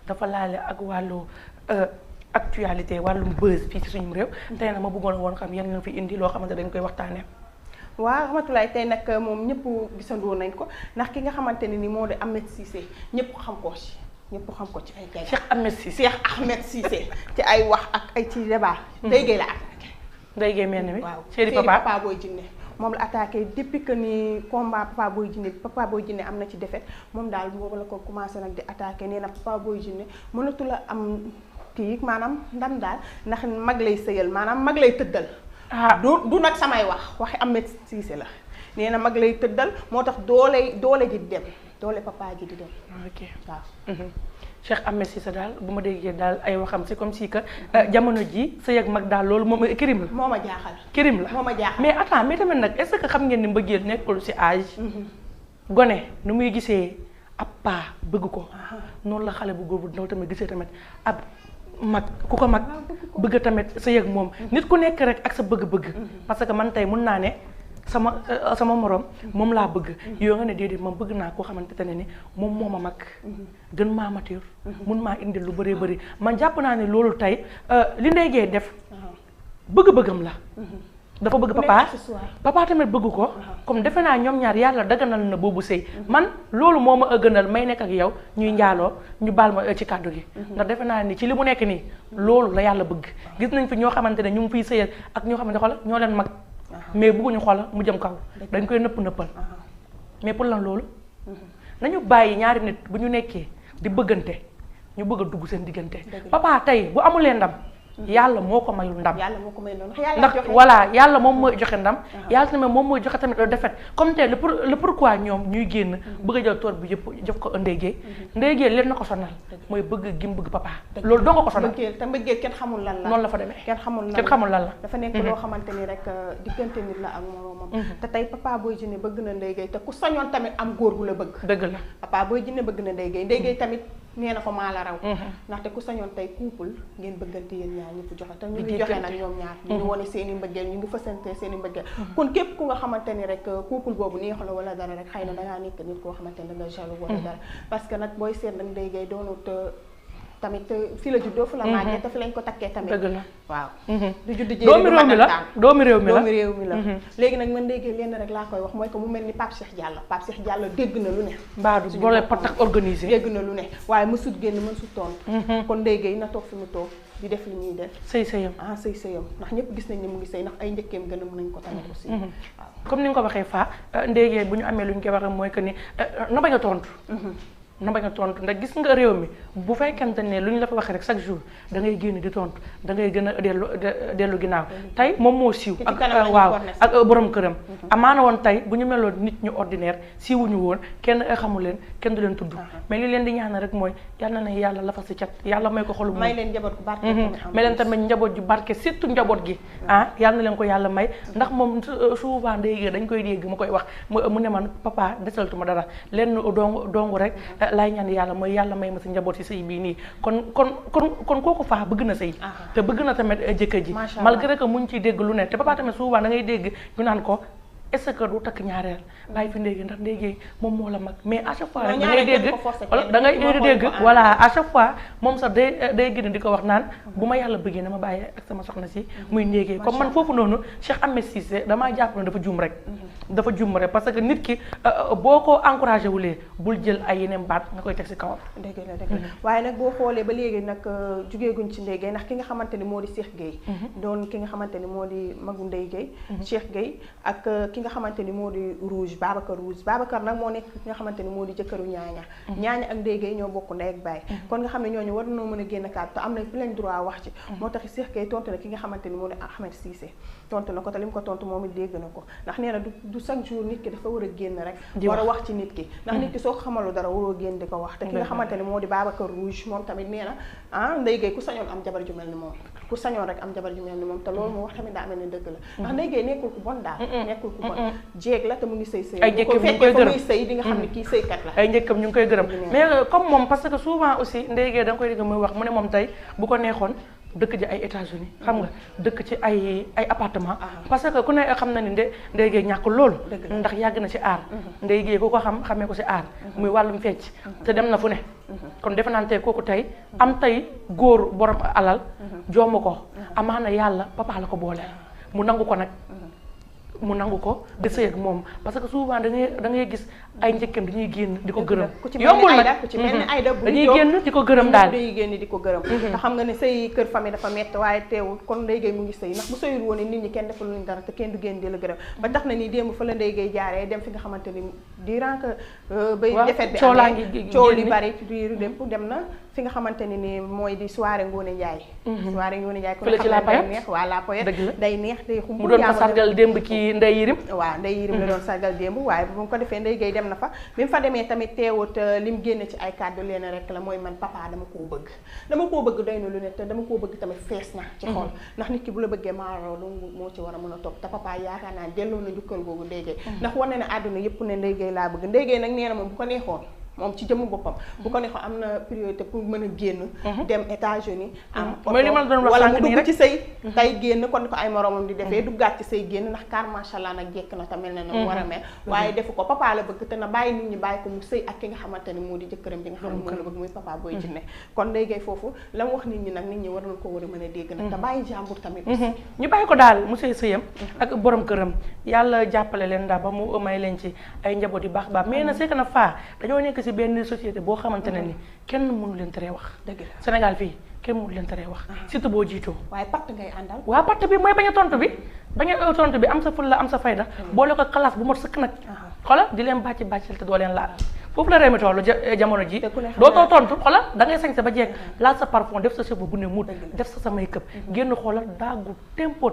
dafa laale ak wàllu actualité wàllum buzz fii ci suñu réew. tey nag ma bëggoon woon xam yan ngeen fi indi loo xamante dañ koy waxtaanee. waaw Rahmatulaay tey nag moom ñëpp gisandoo nañ ko ndax ki nga xamante ne ni moo di Ahmed Cissé ñëpp xam ko ci ci ay gay Cheikh Ahmed Cissé ci ay wax ak ay ci débat. Ndeye Gueye la attaqué. Ndeye Gueye mel ni mi. waaw Chéri Papa Boy Djiné moom la attaqué depuis que ni combat Papa Boy Djiné am na ci défaite moom daal boobu la ko commencé nag di attaqué nee na Papa Boy Djiné mënatu la am kii maanaam ndam daal ndax mag lay sëyal maanaam mag lay tëddal. du nag samay waxi Ahmed Cissé la nee na mag lay tëddal moo tax doole ji dem doole papa ji di dem. ok waaw. Cheikh Ahmed Cissé daal bu ma déggee daal ay waxam c'est comme si que jamono ji sëy ak mag daal loolu moom crime la. moo ma jaaxal. crime la moo ma jaaxal mais attends mais tamit nag est-ce que xam ngeen ni mbëggeel nekkul ci âge. gone nu muy gisee ab paa bëgg ko. noonu la xale bu góor bu ndaw tamit gisee tamit ab. mag ku ko mag bëgg tamit sa yëg moom nit ku nekk rek ak sa bëgg-bëgg parce que man tey mun naa ne sama morom moom laa bëgg yoo nga ne déedéet man bëgg naa koo xamante ne ni moom moo ma mag gën maa mature mun maa indi lu bëree bëri man jàpp naa ne loolu tey li Ndeye Gueye def bëgg-bëggam la dafa bëgg papa tamit bëgg ko comme defe naa ñoom ñaar yàlla daganal na boobu sëy man loolu moo ma gënal may nekk ak yow ñuy njaaloo ñu baal ma ci kàddu gi ndax defe naa ni ci li mu nekk nii loolu la yàlla bëgg gis nañ fi ñoo xamante ne ñu ngi fiy sëyal ak ñoo xamante xoolal ñoo leen mag mais bëgguñu xoolal mu jëm kaw dañ koy nëppal mais pour lan loolu nañu bàyyi ñaari nit bu ñu nekkee di bëggante ñu bëgg a dugg seen diggante papa tey bu amulee ndam yàlla moo ko mayul ndam ndax voilà yàlla moom mooy joxe ndam yàlla tamit moom mooy joxe tamit defet comme tey le pourquoi ñoom ñuy génn bëgg a jël toor bi yëpp jox ko Ndeye Gueye Ndeye Gueye leen na ko sonal mooy bëgg gi mu bëgg papa loolu doo nga ko sonal te mbëggeel kenn xamul lan la noonu la fa demee kenn xamul lan la dafa nekk loo xamante ni rek diggante nit la ak moroomam te tey Papa Boy Djiné bëgg na Ndeye Gueye te ku sañoon tamit am góor gu la bëgg dëgg la Papa Boy Djiné bëgg na Ndeye Gueye tamit nee na ko maa la raw ndaxte ku sañoon tey couple ngeen bëggante yéen ñaar ñëpp joxe te ñu ngi joxe nag ñoom ñaar ñu ngi wane seen i mbëggeel ñu ngi fësante seen i mbëggeel kon képp ku nga xamante ni rek couple boobu neexu la wala dara rek xëy na dangaa nekk nit koo xamante ni da nga jaloux wala dara parce que nag booy seet nag Ndeye Gueye doonut tamit fi la juddoo fu la màggee te fi lañ ko takkee tamit dëgg la waaw du judd jéeri doomi réew mi la doomi réew mi la léegi nag man Ndeye Gueye lenn rek laa koy wax mooy que mu mel ni Pape Cheikh Diallo dégg na lu ne mbaadu boole patak organisé dégg na lu ne waaye mësut génn mësut tontu kon Ndeye Gueye na toog fi mu toog di def li ñuy def sëy sëyam ndax ñëpp gis nañ ne mu ngi sëy ndax ay njëkkeem gën a nañ ko tamit aussi waaw comme ni nga ko waxee Fa Ndeye Gueye bu ñu amee lu ñu koy waxee mooy que ni na bañ a tontu na bañ a tontu ndax gis nga réew mi bu fekkente ne lu ñu la fa waxee rek chaque jour da ngay génn di tontu da ngay gën a dellu ginnaaw tey moom moo siiw ak waaw ak borom këram amaana woon tey bu ñu meloon nit ñu ordinaire siiwuñu woon kenn xamul leen kenn du leen tudd mais li leen di ñaan rek mooy yal na yàlla lafa si cat yàlla may ko xolu may leen njaboot gu barke may leen tamit njaboot ju barke surtout njaboot gi yal na leen ko yàlla may ndax moom souvent Ndeye Gueye dañ koy dégg ma koy wax mu ne man papa desaltuma dara leen dongu rek laay ñaan yàlla mooy yàlla may ma si njaboot si sëy bii nii kon kooku Faa bëgg na sëy te bëgg na tamit jëkkër ji malgré que mu ngi ciy dégg lu ne te papa tamit souvent da ngay dégg ñu naan ko est-ce que du takk ñaareel bàyyi fi Ndeye Gueye ndax Ndeye Gueye moom moo la mag mais à chaque fois rek da ngay dégg voilà à chaque fois moom sax day gën di ko wax naan bu ma yàlla bëggee na ma bàyyi ak sama soxna si muy Ndeye Gueye comme man foofu noonu Cheikh Ahmed Cissé damaa jàpp ne dafa juum rek parce que nit ki boo ko encouragé wulee bul jël ay yeneen baat nga koy teg si kawam dëgg la waaye nag boo xoolee ba léegi nag jugeeguñ ci Ndeye Gueye ndax ki nga xamante ni moo di Cheikh Gueye doon ki nga xamante ni moo di magu Ndeye Gueye Cheikh Gueye ak ki nga xamante ni moo di Babacar nag moo nekk ki nga xamante ni moo di jëkkëru ñaaña ak Ndeye Gueye ñoo bokk ndey ak baay kon nga xam ne ñooñu war nañoo mën a génn kàddu te am na plein droit wax ci moo tax Cheikh Gueye tontu na ki nga xamante ni moo di Ahmed Cissé tontu na ko te li mu ko tontu moom it dégg na ko ndax nee na du chaque jour nit ki dafa war a génn rek war a wax ci nit ki ndax nit ki soo ko xamalu dara waroo génn di ko wax te ki nga xamante ni moo di Babacar Rouge moom tamit nee na Ndeye Gueye ku sañoon am jabar ju mel ni moom ku sañoon rek am jabar ju mel ni moom te loolu mu wax tamit daa mel ni dëgg la ndax Ndeye Gueye nekkul ku bon daal nekkul ku bon jéeg la te mu ngi sëy ay njëkkam ñu ngi koy gërëm sëy di nga xam ne kii sëykat la ay njëkkam ñu ngi koy gërëm mais comme moom parce que souvent aussi Ndeye Gueye da nga koy dégg muy wax mu ne moom tey bu ko neexoon dëkk ji ay États-Unis xam nga dëkk ci ay appartement parce que ku ne xam na ni Ndeye Gueye ñàkkul loolu ndax yàgg na ci aar Ndeye Gueye ku ko xamee ko ci aar muy wàllum fecc te dem na fu ne kon defe naa tey kooku tey am tey góor borom alal jomm ko amaana yàlla papa la ko boole mu nangu ko nag mu nangu ko di sëy ak moom parce que souvent da ngay gis ay njëkkam dañuy génn di ko gërëm yombul nag ku ci mel ni Aïda bu dañuy génn di ko gërëm daal dañuy génn di ko gërëm te xam nga ne sëy kër famille dafa metti waaye teewul kon Ndeye Gueye mu ngi sëy ndax bu sëyul woon nit ñi kenn defal luñ dara te kenn du génn di la gërëm ba tax na nii démb fa la Ndeye Gueye jaaree dem fi nga xamante ni durant que bay defet bi amee coow li bari biir dem na fi nga xamante ni mooy di soirée Ngoné Ndiaye soirée Ngoné Ndiaye ko xam ne day neex waa la Poyette day neex day xumb mu doon fa sargal démb kii Ndeye Yirim waaw Ndeye Yirim la doon sargal démb waaye bu mu ko defee Ndeye Gueye dem na fa bi mu fa demee tamit teewut lim génne ci ay kàddu leen rek la mooy man papa dama koo bëgg doy na lu ne te dama koo bëgg tamit fees na ci xol ndax nit ki bu la bëggee maaroo lu moo ci war a mën a topp te papa yaakaar naa delloo na njukkal googu Ndeye Gueye ndax wane na àdduna yëpp ne Ndeye Gueye laa bëgg Ndeye Gueye nag nee na moom bu ko neexoon moom ci jëmm boppam bu ko neexoon am na priorité pour mën a génn dem États-Unis am wala mu dugg ci sëy tey génn kon ko ay moromam di defee duggaat ci sëy génn ndax car macha allah nag jekk na te mel na mu war a mel waaye defu ko papa la bëgg te na bàyyi nit ñi bàyyi ko mu sëy ak ki nga xamante ni moo di jëkkëram bi nga xam ne moom la bëgg muy Papa Boy Djiné kon Ndeye Gueye foofu la mu wax nit ñi nag nit ñi war nañ ko war a mën a dégg nag te bàyyi jàmbur tamit ñu bàyyi ko daal mu sëy sëyam ak borom këram yàlla jàppale leen daal ba mu may leen ci ay njaboot yu baax baax mais na c'est que na faa dañoo nekk ci benn société boo xamante ne ni kenn mënu leen teree wax Sénégal fii kenn mënu leen teree wax surtout boo jiitoo waaye patt ngay àndal waaw patt bi mooy bañ a tontu bi am sa fulla am sa fayda boole ko classe bu mot sëkk nag xoolal di leen bàccal te doo leen laal foofu la réew mi toll jamono ji dootoo tontu xoolal da ngay sañ sa ba jekk laal sa parfum def sa cheveux bu ne mut def sa make-up génn xoolal daagu tempo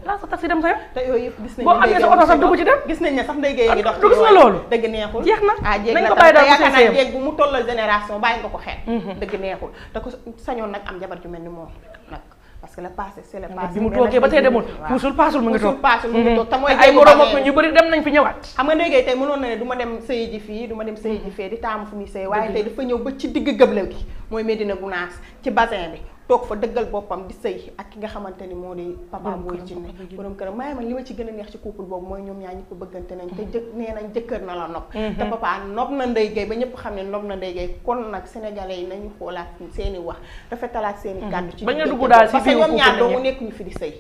laal sa taxi dem sa yoon te yooyu yëpp gis nañ boo amee sa oto sax dugg ci dem gis nañ ne sax Ndeye Gueye ngi dox du gis nga loolu dëgg neexul jeex na nañ ko bàyyi daal yaakaar naa jéeg bu mu tollal génération bàyyi nga ko xel dëgg neexul te ko sañoon nag am jabar ju mel ni moom nag parce que le passé c'est le passé bi mu toogee ba tey demul puusul paasul mu ngi toog te mooy ay moroom ñu bëri dem nañ fi ñëwaat xam nga Ndeye Gueye tey mënoon na ne du ma dem sëy ji fii du ma dem sëy ji fee di taamu fu muy sëy waaye tey dafa ñëw ba ci digg gëbla gi mooy Médina Gounass ci bassin bi toog fa dëggal boppam di sëy ak ki nga xamante ni moo di Papa Boy Djiné borom këram maaye man li ma ci gën a neex ci couple boobu mooy ñoom ñaar ñëpp bëggante nañ te nee nañ jëkkër na la nopp te papa nopp na Ndeye Gueye ba ñëpp xam ne nopp na Ndeye Gueye kon nag sénégalais yi nañu xoolaat seeni wax rafetalaat seeni kàddu ci bañ a dugg daal parce que ñoom ñaar doomu nekkuñu fi di sëy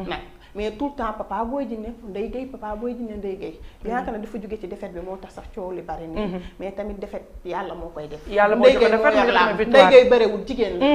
nag mais tout le temps Papa Boy Djiné Ndeye Gueye Papa Boy Djiné Ndeye Gueye yaakaar na dafa jóge ci défaite bi moo tax sax coow li bari nii mais tamit défaite yàlla moo koy def Ndeye Gueye bëriwul jigéen la